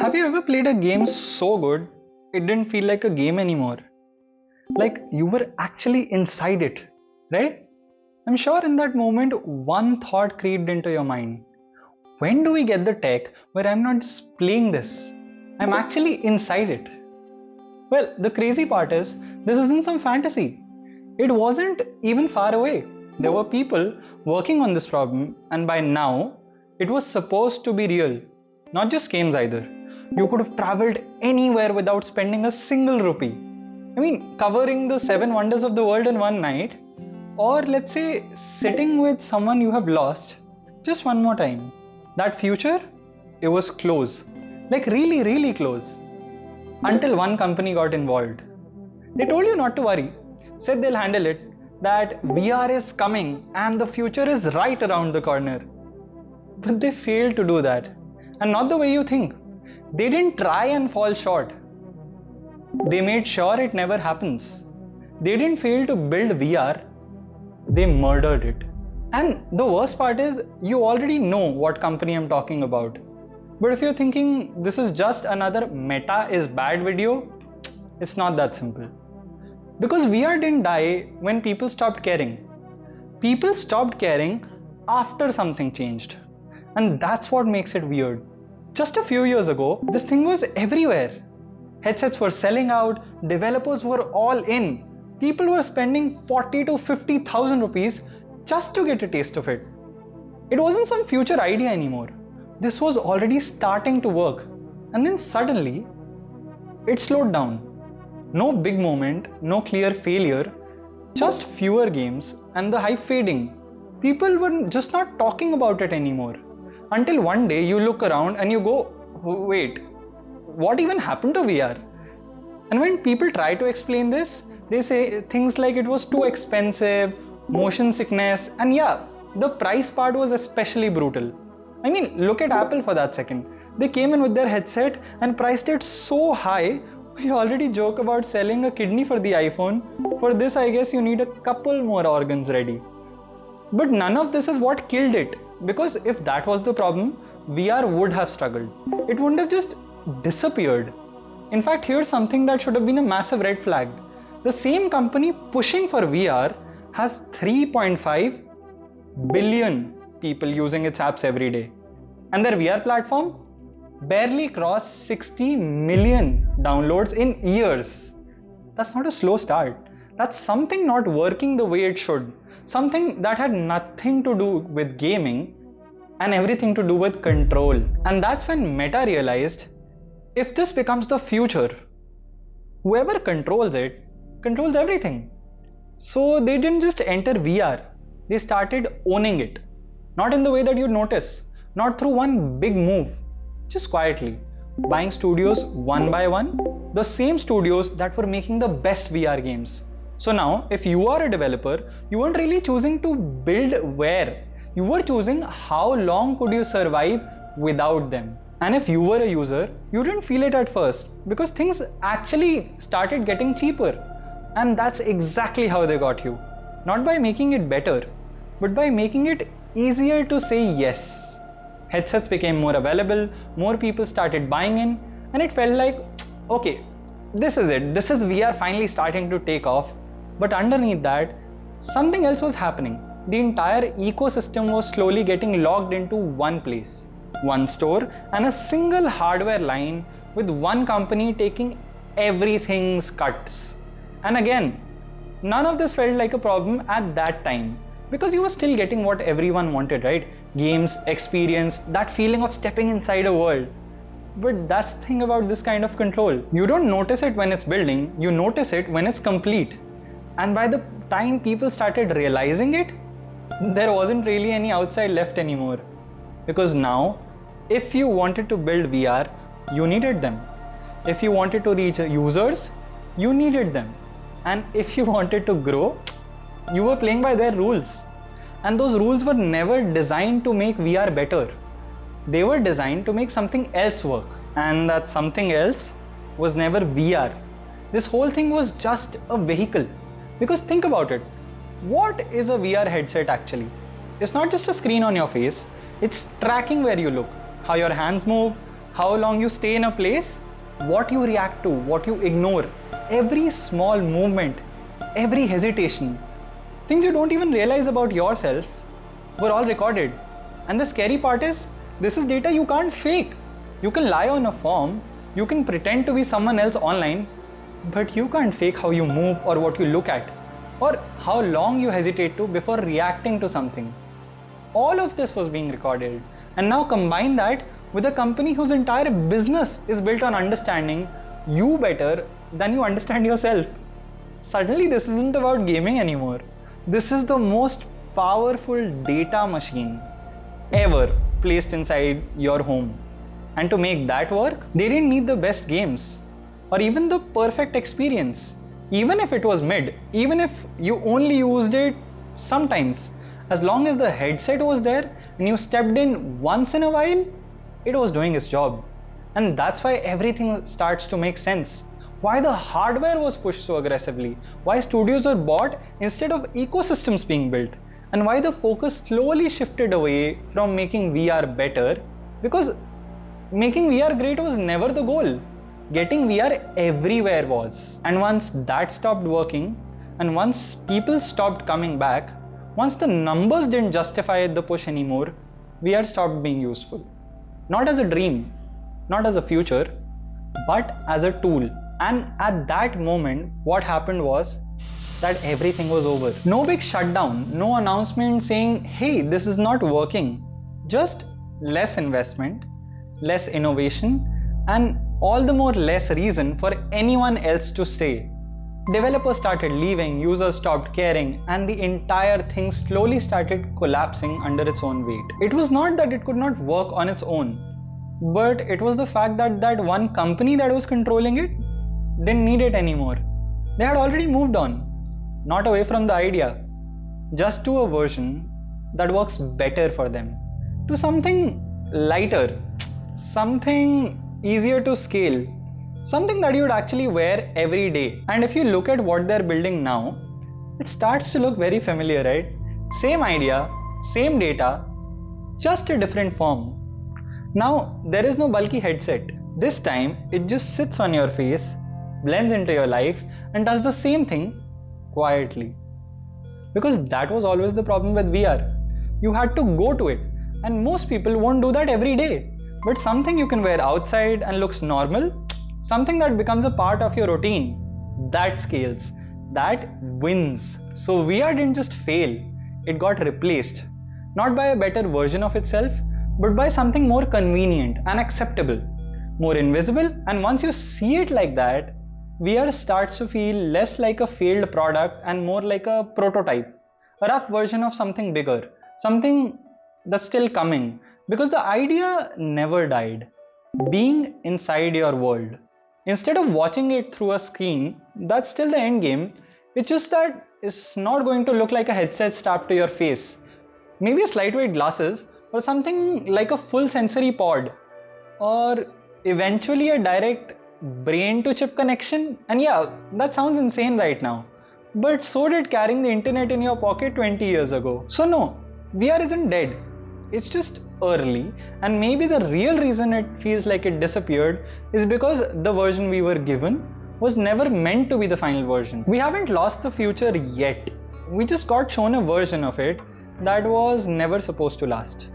Have you ever played a game so good it didn't feel like a game anymore? Like you were actually inside it, right? I'm sure in that moment one thought creeped into your mind. When do we get the tech where I'm not just playing this? I'm actually inside it. Well, the crazy part is this isn't some fantasy. It wasn't even far away. There were people working on this problem, and by now it was supposed to be real. Not just games either. You could have traveled anywhere without spending a single rupee. I mean, covering the seven wonders of the world in one night, or let's say sitting with someone you have lost just one more time. That future, it was close. Like really, really close. Until one company got involved. They told you not to worry, said they'll handle it, that VR is coming and the future is right around the corner. But they failed to do that. And not the way you think. They didn't try and fall short. They made sure it never happens. They didn't fail to build VR, they murdered it. And the worst part is, you already know what company I'm talking about. But if you're thinking this is just another meta is bad video, it's not that simple. Because VR didn't die when people stopped caring. People stopped caring after something changed. And that's what makes it weird. Just a few years ago, this thing was everywhere. Headsets were selling out, developers were all in. People were spending 40 to 50,000 rupees just to get a taste of it. It wasn't some future idea anymore. This was already starting to work. And then suddenly, it slowed down. No big moment, no clear failure, just fewer games and the hype fading. People were just not talking about it anymore. Until one day you look around and you go, wait, what even happened to VR? And when people try to explain this, they say things like it was too expensive, motion sickness, and yeah, the price part was especially brutal. I mean, look at Apple for that second. They came in with their headset and priced it so high, we already joke about selling a kidney for the iPhone. For this, I guess you need a couple more organs ready. But none of this is what killed it. Because if that was the problem, VR would have struggled. It wouldn't have just disappeared. In fact, here's something that should have been a massive red flag. The same company pushing for VR has 3.5 billion people using its apps every day. And their VR platform barely crossed 60 million downloads in years. That's not a slow start. That's something not working the way it should. Something that had nothing to do with gaming and everything to do with control. And that's when Meta realized, if this becomes the future, whoever controls it, controls everything. So they didn't just enter VR, they started owning it. Not in the way that you'd notice, not through one big move, just quietly, buying studios one by one, the same studios that were making the best VR games. So now, if you are a developer, you weren't really choosing to build where, you were choosing how long could you survive without them. And if you were a user, you didn't feel it at first because things actually started getting cheaper. And that's exactly how they got you. Not by making it better, but by making it easier to say yes. Headsets became more available, more people started buying in, and it felt like, okay, this is it. This is VR finally starting to take off. But underneath that, something else was happening. The entire ecosystem was slowly getting logged into one place, one store, and a single hardware line with one company taking everything's cuts. And again, none of this felt like a problem at that time because you were still getting what everyone wanted, right? Games, experience, that feeling of stepping inside a world. But that's the thing about this kind of control. You don't notice it when it's building, you notice it when it's complete. And by the time people started realizing it, there wasn't really any outside left anymore. Because now, if you wanted to build VR, you needed them. If you wanted to reach users, you needed them. And if you wanted to grow, you were playing by their rules. And those rules were never designed to make VR better. They were designed to make something else work. And that something else was never VR. This whole thing was just a vehicle. Because think about it. What is a VR headset actually? It's not just a screen on your face. It's tracking where you look, how your hands move, how long you stay in a place, what you react to, what you ignore, every small movement, every hesitation, things you don't even realize about yourself were all recorded. And the scary part is, this is data you can't fake. You can lie on a form, you can pretend to be someone else online, but you can't fake how you move or what you look at, or how long you hesitate to before reacting to something. All of this was being recorded. And now combine that with a company whose entire business is built on understanding you better than you understand yourself. Suddenly this isn't about gaming anymore. This is the most powerful data machine ever placed inside your home. And to make that work, they didn't need the best games or even the perfect experience. Even if it was mid, even if you only used it sometimes, as long as the headset was there and you stepped in once in a while, it was doing its job. And that's why everything starts to make sense. Why the hardware was pushed so aggressively, why studios were bought instead of ecosystems being built, and why the focus slowly shifted away from making VR better, because making VR great was never the goal. Getting VR everywhere was. And once that stopped working, and once people stopped coming back, once the numbers didn't justify the push anymore, VR stopped being useful. Not as a dream, not as a future, but as a tool. And at that moment, what happened was that everything was over. No big shutdown, no announcement saying, hey, this is not working. Just less investment, less innovation, and all the more less reason for anyone else to stay. Developers started leaving, users stopped caring, and the entire thing slowly started collapsing under its own weight. It was not that it could not work on its own, but it was the fact that that one company that was controlling it didn't need it anymore. They had already moved on, not away from the idea, just to a version that works better for them, to something lighter, something easier to scale, something that you would actually wear every day. And if you look at what they're building now, it starts to look very familiar, right? Same idea, same data, just a different form. Now, there is no bulky headset. This time, it just sits on your face, blends into your life, and does the same thing quietly. Because that was always the problem with VR. You had to go to it, and most people won't do that every day. But something you can wear outside and looks normal, something that becomes a part of your routine, that scales, that wins. So VR didn't just fail, it got replaced. Not by a better version of itself, but by something more convenient and acceptable, more invisible. And once you see it like that, VR starts to feel less like a failed product and more like a prototype, a rough version of something bigger, something that's still coming. Because the idea never died. Being inside your world. Instead of watching it through a screen, that's still the end game. It's just that it's not going to look like a headset strapped to your face. Maybe a lightweight glasses, or something like a full sensory pod, or eventually a direct brain to chip connection. And yeah, that sounds insane right now, but so did carrying the internet in your pocket 20 years ago. So no, VR isn't dead, it's just early. And maybe the real reason it feels like it disappeared is because the version we were given was never meant to be the final version. We haven't lost the future yet, we just got shown a version of it that was never supposed to last.